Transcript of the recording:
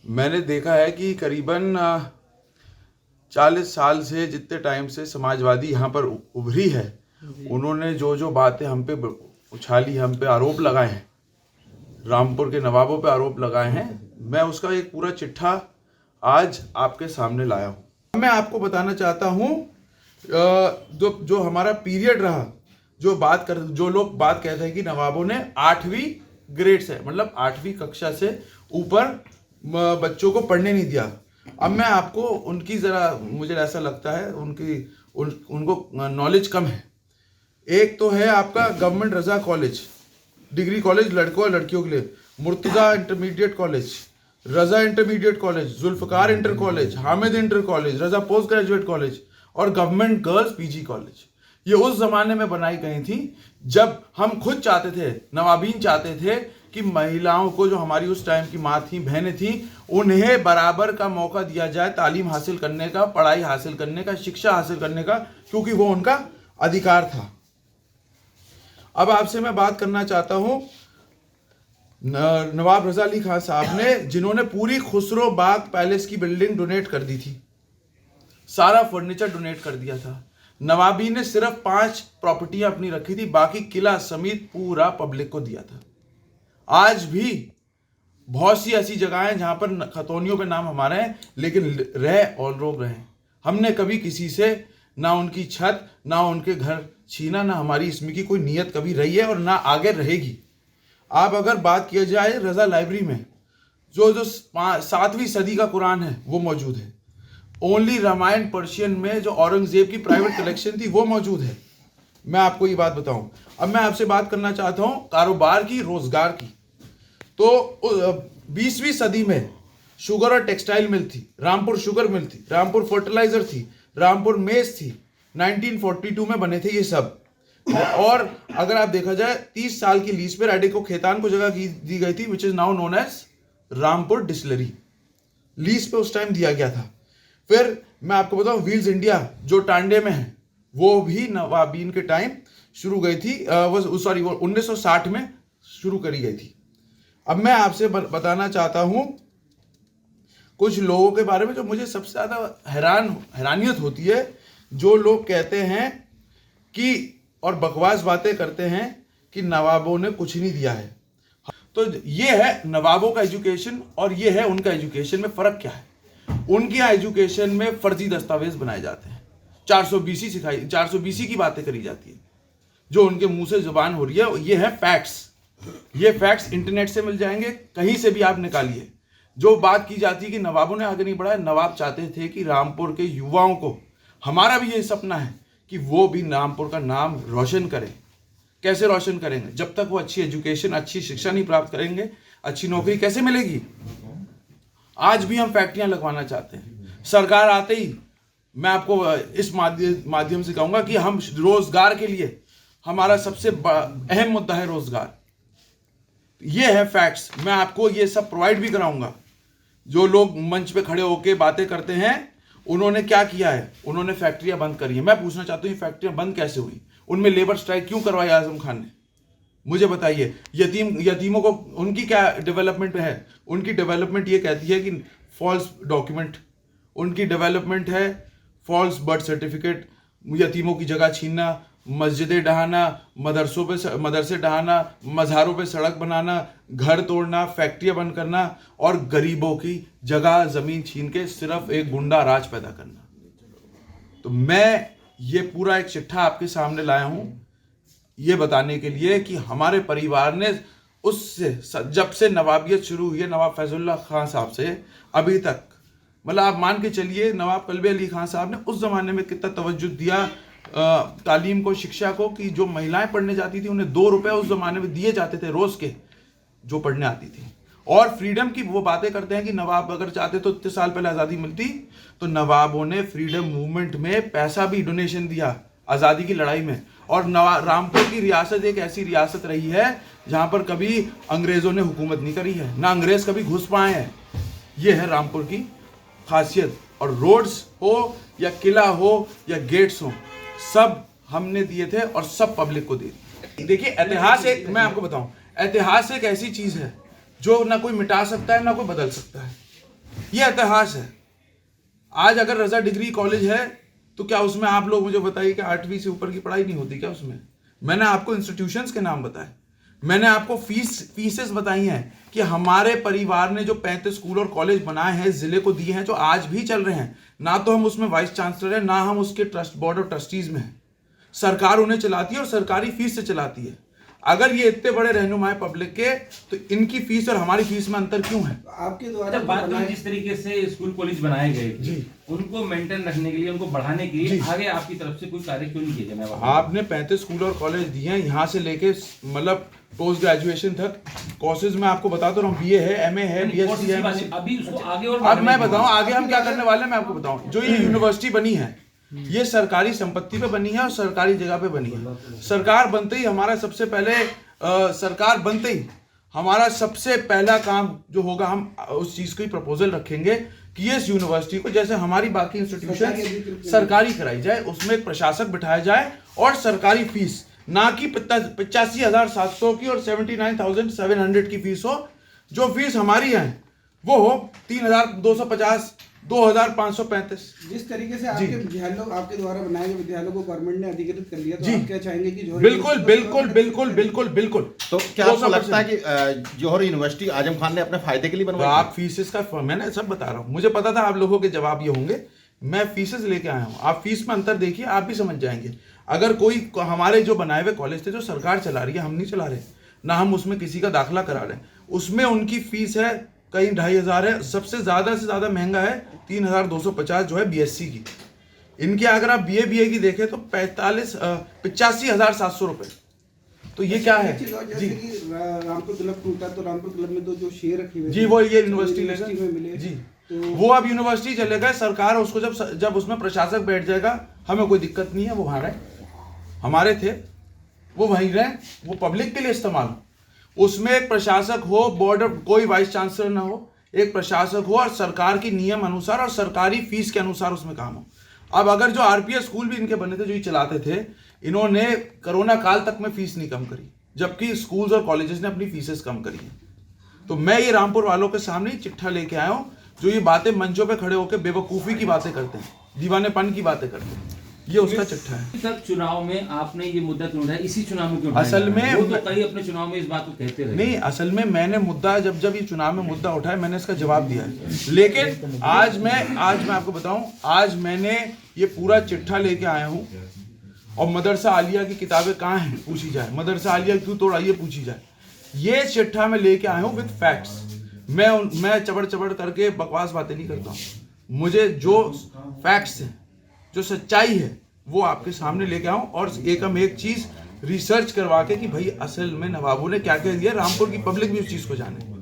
मैंने देखा है कि करीबन 40 साल से जितने टाइम से समाजवादी यहाँ पर उभरी है, उन्होंने जो जो बातें हम पे उछाली, हम पे आरोप लगाए हैं, रामपुर के नवाबों पे आरोप लगाए हैं, मैं उसका एक पूरा चिट्ठा आज आपके सामने लाया हूँ। मैं आपको बताना चाहता हूँ जो हमारा पीरियड रहा, जो लोग बात कहते हैं कि नवाबों ने 8वीं ग्रेड से, मतलब 8वीं कक्षा से ऊपर बच्चों को पढ़ने नहीं दिया। अब मैं आपको उनकी मुझे ऐसा लगता है उनको नॉलेज कम है। एक तो है आपका government Raza college, degree college लड़कों और लड़कियों के लिए, Murtaza intermediate college, Raza intermediate college, Zulfikar inter college, Hamid inter college, Raza post graduate college और गवर्नमेंट गर्ल्स पीजी कॉलेज। ये उस जमाने में बनाई गई थी जब हम खुद चाहते थे, नवाबीन चाहते थे कि महिलाओं को, जो हमारी उस टाइम की माँ थी, बहनें थी, उन्हें बराबर का मौका दिया जाए तालीम हासिल करने का, पढ़ाई हासिल करने का, शिक्षा हासिल करने का, क्योंकि वो उनका अधिकार था। अब आपसे मैं बात करना चाहता हूं नवाब रजा अली खान साहब ने, जिन्होंने पूरी खुसरो बाग पैलेस की बिल्डिंग डोनेट कर दी थी, सारा फर्नीचर डोनेट कर दिया था। नवाबी ने सिर्फ 5 प्रॉपर्टियां अपनी रखी थी, बाकी किला समेत पूरा पब्लिक को दिया था। आज भी बहुत सी ऐसी जगह हैं जहां पर खतौनियों पे नाम हमारे हैं, लेकिन रह और लोग रहे। हमने कभी किसी से ना उनकी छत, ना उनके घर छीना, ना हमारी इसमें की कोई नीयत कभी रही है और ना आगे रहेगी। आप अगर बात किया जाए रजा लाइब्रेरी में, जो 7वीं सदी का कुरान है वो मौजूद है। ओनली रामायण पर्शियन में जो औरंगजेब की प्राइवेट कलेक्शन थी वो मौजूद है। मैं आपको ये बात बताऊं। अब मैं आपसे बात करना चाहता हूं कारोबार की, रोजगार की। तो 20वीं सदी में शुगर और टेक्सटाइल मिल थी, रामपुर शुगर मिल थी, रामपुर फर्टिलाइजर थी, रामपुर मेस थी, 1942 में बने थे ये सब। और अगर आप देखा जाए 30 साल की लीज पे रेडिको खेतान को जगह दी गई थी, which is now known as Rampur distillery, lease पे उस टाइम दिया गया था। फिर मैं आपको बताऊं व्हील्स इंडिया जो टांडे में है, वो भी नवाबीन के टाइम शुरू गई थी, वो 1960 में शुरू करी गई थी। अब मैं आपसे बताना चाहता हूं कुछ लोगों के बारे में जो मुझे सबसे ज्यादा हैरानियत होती है। जो लोग कहते हैं कि, और बकवास बातें करते हैं कि नवाबों ने कुछ नहीं दिया है। तो ये है नवाबों का एजुकेशन और ये है उनका एजुकेशन में फर्क क्या है। उनके यहाँ एजुकेशन में फर्जी दस्तावेज बनाए जाते हैं, 420 की बातें करी जाती है, जो उनके मुंह से जुबान हो रही है। ये है फैक्ट्स, ये फैक्ट्स इंटरनेट से मिल जाएंगे, कहीं से भी आप निकालिए। जो बात की जाती है कि नवाबों ने आगे नहीं बढ़ाया, नवाब चाहते थे कि रामपुर के युवाओं को, हमारा भी ये सपना है कि वो भी रामपुर का नाम रोशन करें। कैसे रोशन करेंगे? जब तक वो अच्छी एजुकेशन, अच्छी शिक्षा नहीं प्राप्त करेंगे, अच्छी नौकरी कैसे मिलेगी? आज भी हम फैक्ट्रियां लगवाना चाहते हैं। सरकार आते ही मैं आपको इस माध्यम से कहूंगा कि हम रोजगार के लिए, हमारा सबसे अहम मुद्दा है रोजगार। ये है फैक्ट्स, मैं आपको ये सब प्रोवाइड भी कराऊंगा। जो लोग मंच पे खड़े होकर बातें करते हैं, उन्होंने क्या किया है? उन्होंने फैक्ट्रियां बंद करी है। मैं पूछना चाहता हूं ये फैक्ट्रियां बंद कैसे हुई? उनमें लेबर स्ट्राइक क्यों करवाई आजम खान ने? मुझे बताइए। यतीमों को उनकी क्या डेवलपमेंट है? उनकी डेवलपमेंट ये कहती है कि फॉल्स डॉक्यूमेंट, उनकी डेवलपमेंट है फॉल्स बर्थ सर्टिफिकेट, यतीमों की जगह छीनना, मस्जिदें ढहाना, मदरसे ढहाना, मज़ारों पे सड़क बनाना, घर तोड़ना, फैक्ट्रियां बंद करना और गरीबों की जगह ज़मीन छीन के सिर्फ एक गुंडा राज पैदा करना। तो मैं ये पूरा एक चिट्ठा आपके सामने लाया हूं ये बताने के लिए कि हमारे परिवार ने उससे, जब से नवाबियत शुरू हुई है नवाब फैजुल्लाह खान साहब से अभी तक, मतलब आप मान के चलिए नवाब कल्बे अली खान साहब ने उस जमाने में कितना तवज्जो दिया तालीम को, शिक्षा को, कि जो महिलाएं पढ़ने जाती थी उन्हें 2 रुपए उस जमाने में दिए जाते थे रोज के, जो पढ़ने आती थी। और फ्रीडम की वो बातें करते हैं कि नवाब अगर चाहते तो इतने साल पहले आज़ादी मिलती, तो नवाबों ने फ्रीडम मूवमेंट में पैसा भी डोनेशन दिया आज़ादी की लड़ाई में। और रामपुर की रियासत एक ऐसी रियासत रही है जहां पर कभी अंग्रेजों ने हुकूमत नहीं करी है, ना अंग्रेज कभी घुस पाए हैं। ये है रामपुर की खासियत। और रोड्स हो या किला हो या गेट्स हो, सब हमने दिए थे और सब पब्लिक को दिए। देखिए इतिहास एक, मैं आपको बताऊं, इतिहास एक ऐसी चीज है जो ना कोई मिटा सकता है ना कोई बदल सकता है। ये इतिहास है। आज अगर रजा डिग्री कॉलेज है तो क्या उसमें आप लोग मुझे बताइए कि 8वीं से ऊपर की पढ़ाई नहीं होती क्या उसमें? मैंने आपको इंस्टीट्यूशंस के नाम बताए, मैंने आपको फीसेस बताई हैं कि हमारे परिवार ने जो 35 स्कूल और कॉलेज बनाए हैं, जिले को दिए हैं, जो आज भी चल रहे हैं। ना तो हम उसमें वाइस चांसलर है, ना हम उसके ट्रस्ट बोर्ड ऑफ ट्रस्टीज में हैं। सरकार उन्हें चलाती है और सरकारी फीस से चलाती है। अगर ये इतने बड़े रहनुमाए पब्लिक के, तो इनकी फीस और हमारी फीस में अंतर क्यों है? आपके द्वारा बात में जिस तरीके से स्कूल कॉलेज बनाए गए जी, उनको मेंटेन रखने के लिए, उनको बढ़ाने के लिए आगे आपकी तरफ से कोई कार्य क्यों नहीं किया जाए? आपने 35 स्कूल और कॉलेज दिए हैं, यहाँ से लेके मतलब पोस्ट ग्रेजुएशन तक कोर्सेज में आपको बता रहा हूँ, BA है, MA है, BSc है। अभी उसको आगे और अब मैं बताऊं आगे हम क्या करने वाले हैं, मैं आपको बताऊं। जो ये यूनिवर्सिटी बनी है, ये सरकारी संपत्ति पे बनी है और सरकारी जगह पे बनी है। सरकार बनते ही हमारा सबसे पहले सरकार बनते ही हमारा सबसे पहला काम जो होगा, हम उस चीज की प्रपोजल रखेंगे कि इस यूनिवर्सिटी को जैसे हमारी बाकी इंस्टीट्यूशन सरकारी कराई जाए, उसमें एक प्रशासक बिठाया जाए और सरकारी फीस ना कि 85,700 की और 79,700 की फीस हो। जो फीस हमारी है वो हो 3,250, 2,535। जिस तरीके से आपके विद्यालयों, आपके द्वारा बनाए गए विद्यालयों को गवर्नमेंट ने अधिकृत कर लिया, तो जी, आप क्या चाहेंगे कि जौहर बिल्कुल बिल्कुल बिल्कुल बिल्कुल बिल्कुल। तो क्या आपको लगता है कि जौहर यूनिवर्सिटी आजम खान ने अपने फायदे के लिए बनवाई? आप फीसेस का मैंने सब बता रहा हूँ, मुझे पता था आप लोगों के जवाब ये होंगे। मैं फीसेस लेके आया हूँ, आप फीस में अंतर देखिए, आप भी समझ जाएंगे। अगर कोई हमारे जो बनाए हुए कॉलेज थे जो सरकार चला रही है, हम नहीं चला रहे, ना हम उसमें किसी का दाखिला करा रहे हैं, उसमें उनकी फीस है कहीं 2,500 है, सबसे ज़्यादा से ज़्यादा महंगा है 3,250 जो है BSc की। इनके अगर आप BA की देखें तो 85,700 रुपये। तो ये क्या है जैसे कि रामपुर क्लब टूटा तो रामपुर क्लब में तो जो शेयर रखे हुए जी, वो ये यूनिवर्सिटी में मिले जी, तो वो अब यूनिवर्सिटी चलेगा। सरकार उसको जब उसमें प्रशासक बैठ जाएगा, हमें कोई दिक्कत नहीं है, वो वहाँ रहे, हमारे थे वो वहीं रहे, वो पब्लिक के लिए इस्तेमाल हो। उसमें एक प्रशासक हो, बोर्ड कोई वाइस चांसलर ना हो, एक प्रशासक हो और सरकार की नियम अनुसार और सरकारी फीस के अनुसार उसमें काम हो। अब अगर जो RPS स्कूल भी इनके बने थे, जो ये चलाते थे, इन्होंने कोरोना काल तक में फीस नहीं कम करी, जबकि स्कूल्स और कॉलेजेस ने अपनी फीसेस कम करी हैं। तो मैं ये रामपुर वालों के सामने चिट्ठा लेके आया हूँ, जो ये बातें मंचों पे खड़े होकर बेवकूफ़ी की बातें करते हैं, दीवानेपन की बातें करते हैं, ये उसका चिट्ठा है। तक चुनाव में आपने ये मुद्दा क्यों उठाया? इसी चुनाव में क्यों? असल में वो तो कई अपने चुनाव में इस बात को कहते रहे। नहीं, असल में मैंने मुद्दा जब ये चुनाव में मुद्दा उठाया, मैंने इसका जवाब दिया है। लेकिन आज मैं आपको बताऊं, आज मैंने ये पूरा चिट्ठा लेके आया हूं और मदरसा आलिया की किताबें कहाँ हैं पूछी जाए, मदरसा आलिया क्यों तोड़ा ये पूछी जाए। ये चिट्ठा मैं लेके आया हूँ विद फैक्ट्स। मैं चबड़ करके बकवास बातें नहीं करता हूँ। मुझे जो फैक्ट्स हैं, जो सच्चाई है, वो आपके सामने लेके आऊं और एक चीज रिसर्च करवा के कि भाई असल में नवाबों ने क्या क्या दिया, रामपुर की पब्लिक भी उस चीज को जाने।